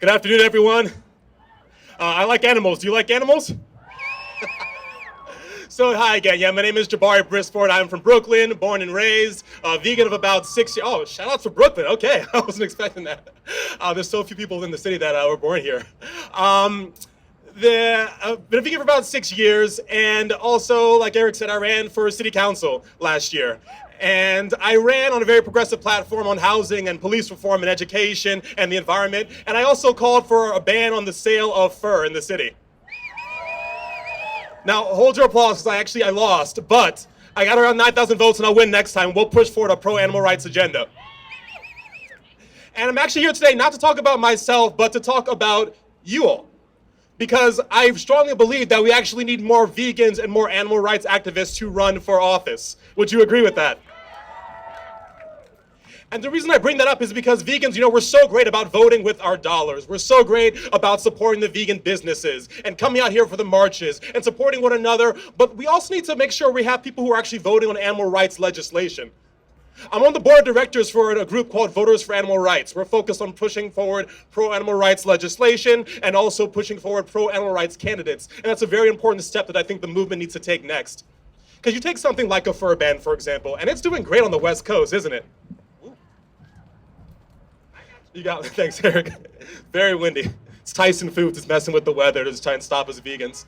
Good afternoon, everyone. I like animals. Do you like animals? So hi again. Yeah, my name is Jabari Brisport. I'm from Brooklyn, born and raised, vegan of about 6 years. Oh, shout out to Brooklyn. Okay, I wasn't expecting that. There's so few people in the city that were born here. I've been a vegan for about 6 years, and also, like Eric said, I ran for city council last year. And I ran on a very progressive platform on housing and police reform and education and the environment. And I also called for a ban on the sale of fur in the city. Now, hold your applause, because I lost, but I got around 9,000 votes and I'll win next time. We'll push forward a pro-animal rights agenda. And I'm actually here today not to talk about myself, but to talk about you all. Because I strongly believe that we actually need more vegans and more animal rights activists to run for office. Would you agree with that? And the reason I bring that up is because vegans, we're so great about voting with our dollars. We're so great about supporting the vegan businesses and coming out here for the marches and supporting one another. But we also need to make sure we have people who are actually voting on animal rights legislation. I'm on the board of directors for a group called Voters for Animal Rights. We're focused on pushing forward pro-animal rights legislation and also pushing forward pro-animal rights candidates. And that's a very important step that I think the movement needs to take next. Because you take something like a fur ban, for example, and it's doing great on the West Coast, isn't it? You got it. Thanks, Eric. Very windy. It's Tyson Foods is messing with the weather to try and stop us vegans.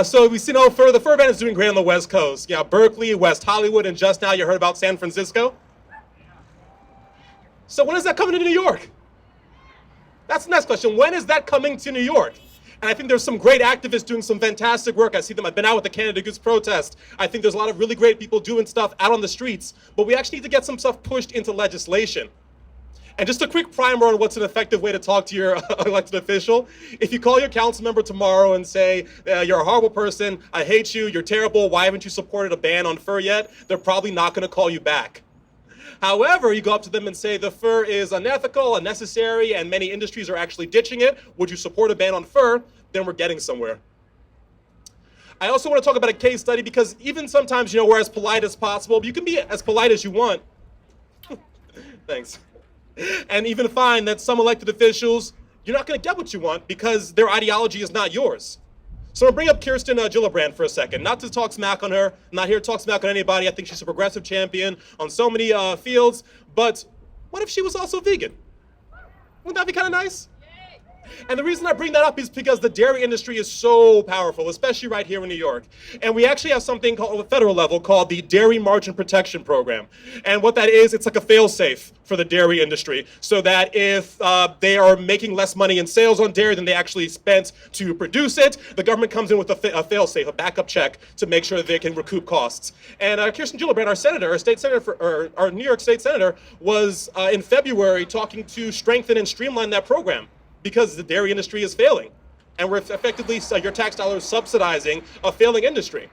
So we see the fur ban is doing great on the West Coast. Yeah, Berkeley, West Hollywood, and just now you heard about San Francisco. So when is that coming to New York? That's the next question. When is that coming to New York? And I think there's some great activists doing some fantastic work. I see them. I've been out with the Canada Goose protest. I think there's a lot of really great people doing stuff out on the streets. But we actually need to get some stuff pushed into legislation. And just a quick primer on what's an effective way to talk to your elected official. If you call your council member tomorrow and say, you're a horrible person, I hate you, you're terrible, why haven't you supported a ban on fur yet? They're probably not going to call you back. However, you go up to them and say, the fur is unethical, unnecessary, and many industries are actually ditching it. Would you support a ban on fur? Then we're getting somewhere. I also want to talk about a case study because even sometimes, we're as polite as possible, but you can be as polite as you want. Thanks. And even find that some elected officials, you're not going to get what you want because their ideology is not yours. So I'll bring up Kirsten Gillibrand for a second. Not to talk smack on her. I'm not here to talk smack on anybody. I think she's a progressive champion on so many fields. But what if she was also vegan? Wouldn't that be kind of nice? And the reason I bring that up is because the dairy industry is so powerful, especially right here in New York. And we actually have something called, on the federal level called the Dairy Margin Protection Program. And what that is, it's like a fail-safe for the dairy industry so that if they are making less money in sales on dairy than they actually spent to produce it, the government comes in with a fail-safe, a backup check to make sure that they can recoup costs. And Kirsten Gillibrand, our New York State Senator, was in February talking to strengthen and streamline that program, because the dairy industry is failing. And we're effectively, your tax dollars subsidizing a failing industry.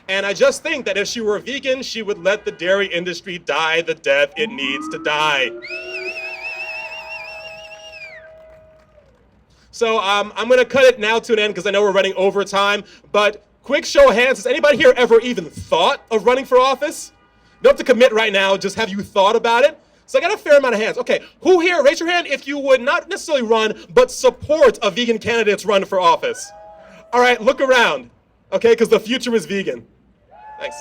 And I just think that if she were a vegan, she would let the dairy industry die the death it needs to die. So I'm gonna cut it now to an end because I know we're running over time, but quick show of hands, has anybody here ever even thought of running for office? You don't have to commit right now, just have you thought about it? So I got a fair amount of hands. Okay, who here, raise your hand if you would not necessarily run, but support a vegan candidate's run for office. All right, look around, okay, because the future is vegan. Thanks.